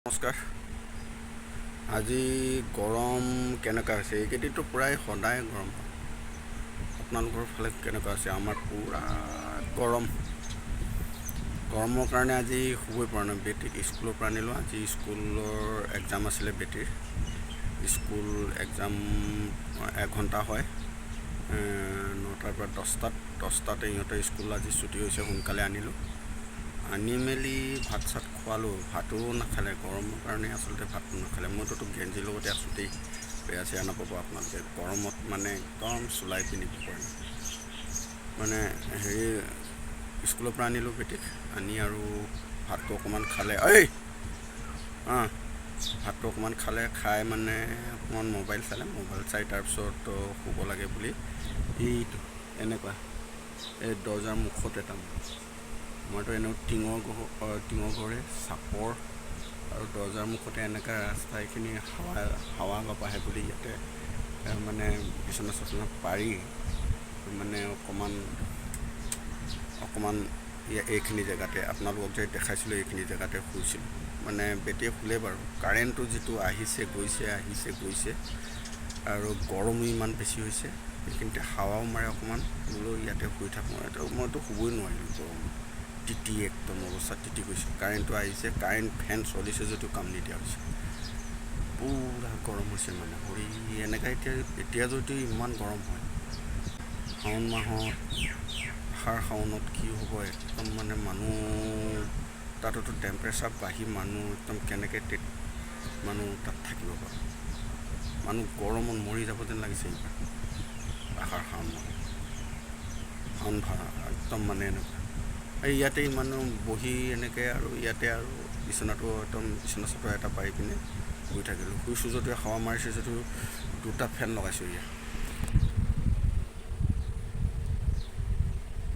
নমস্কাৰ। আজি গৰম কেনেকুৱা হৈছে? এইকেইদিনটো প্ৰায় সদায় গৰম। আপোনালোকৰ ফালে কেনেকুৱা আছে? আমাৰ পূৰা গৰম। গৰমৰ কাৰণে আজি শুবই পৰা নাই। বেটীক স্কুলৰ পৰা আনিলোঁ। আজি স্কুলৰ এক্সাম আছিলে বেটীৰ। স্কুল এক্সাম 1 ঘণ্টা হয়, 9টাৰ পৰা 10টাত ইহঁতৰ স্কুল আজি ছুটি হৈছে। সোনকালে আনিলোঁ। আনি মেলি ভাত চাত খোৱালোঁ। ভাতো নাখালে, গৰমৰ কাৰণে আচলতে ভাতটো নাখালে। মইতো গেঞ্জিৰ লগতে আছোঁ দেই, বেয়া চেয়া নাপাব আপোনালোকে। গৰমত মানে একদম চোলাই পিন্ধিব পৰা নাই। মানে স্কুলৰ পৰা আনিলোঁ বেটীক। আনি আৰু ভাতটো অকণমান খালে। ভাতটো অকণমান খালে। খাই মানে অকণমান মোবাইল চাই তাৰপিছত শুব লাগে বুলি এইটো এনেকুৱা এই দৰ্জাৰ মুখতে মইতো এনেও টিঙৰ ঘৰে চাপৰ আৰু দৰ্জাৰ মুখতে এনেকুৱা ৰাস্তা, এইখিনি হাৱা অলপ আহে বুলি ইয়াতে মানে বিচনা চচনা পাৰি মানে অকণমান এইখিনি জেগাতে আপোনালোকক যে দেখাইছিলোঁ এইখিনি জেগাতে শুইছিলোঁ। মানে বেটীয়ে শুলে বাৰু। কাৰেণ্টটো যিটো আহিছে গৈছে আৰু গৰমো ইমান বেছি হৈছে। এইখিনিতে হাৱাও মাৰে অকণমান, বোলো ইয়াতে শুই থাকোঁ। মইতো শুবই নোৱাৰিলোঁ গৰমত। একদম অৱস্থা তিতি গৈছে। কাৰেণ্টটো আহিছে, ফেন চলিছে যদিও কাম নিদিয়া হৈছে। পূৰা গৰম হৈছে মানে এনেকৈ এতিয়া যদি ইমান গৰম হয়, শাওণ মাহত আহাৰ শাওণত কি হ'ব একদম মানে মানুহ তাততো টেম্পাৰেচাৰ বাঢ়ি মানুহ একদম কেনেকৈ মানুহ তাত থাকিব পাৰে। মানুহ গৰমত মৰি যাব যেন লাগিছে এইবাৰ আহাৰ শাওণ মাহত। শাওণ একদম মানে এনেকুৱা ইয়াতে মানুহ বহি এনেকৈ আৰু ইয়াতে আৰু বিচনাটো একদম বিচনা চাদৰ এটা পাৰি পিনে শুই থাকিলোঁ। শুইছোঁ যদিও হাৱা মাৰিছে যদিও 2টা ফেন লগাইছোঁ। ইয়াত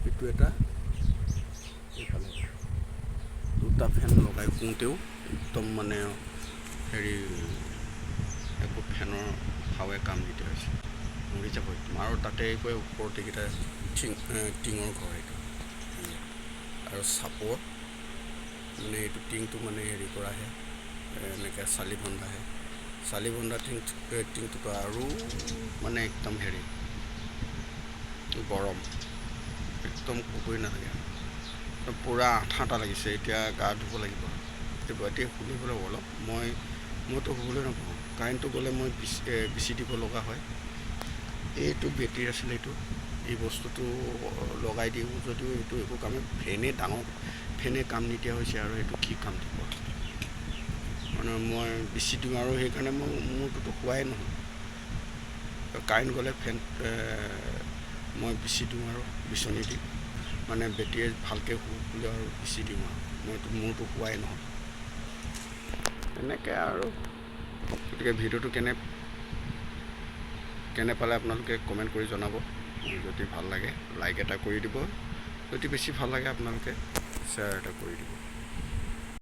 এইটো এটা, এইফালে 2টা ফেন লগাই শুওঁতেও একদম মানে একো ফেনৰ হাৱাই কাম নিদিয়া হৈছে। মৰি যাব একদম। আৰু তাতে গৈ ওপৰত এইকেইটা টিঙৰ ঘৰ এইটো আৰু চাপৰ মানে এইটো টিংটো মানে কৰাহে এনেকৈ চালি বন্ধা টিংটোতো আৰু মানে একদম গৰম একদম ক'বই নালাগে। পূৰা আঠা লাগিছে। এতিয়া গা ধুব লাগিব। এতিয়া শুবলৈ অলপ মইতো শুবলৈ নাপাওঁ। কাৰেণ্টটো গ'লে মই বিচি দিব লগা হয়। এইটো বেটীৰ আছিলে, এই বস্তুটো লগাই দিওঁ যদিও এইটো একো কামেই, ডাঙৰ ফেনে কাম নিদিয়া হৈছে। আৰু এইটো কি কাম দিব মানে মই বিচি দিওঁ আৰু সেইকাৰণে মোৰটোতো শুৱাই নহয়। কাৰেণ্ট গ'লে মই বিচি দিওঁ আৰু বিচনী দি মানে বেটীয়ে ভালকৈ শুলে আৰু বিচি দিওঁ আৰু মোৰতো শুৱাই নহয় এনেকৈ আৰু। গতিকে ভিডিঅ'টো কেনে পালে আপোনালোকে কমেণ্ট কৰি জনাব। যদি ভাল লাগে লাইক এটা কৰি দিব, যদি বেছি ভাল লাগে আপোনালোকে শ্বেয়াৰ এটা কৰি দিব।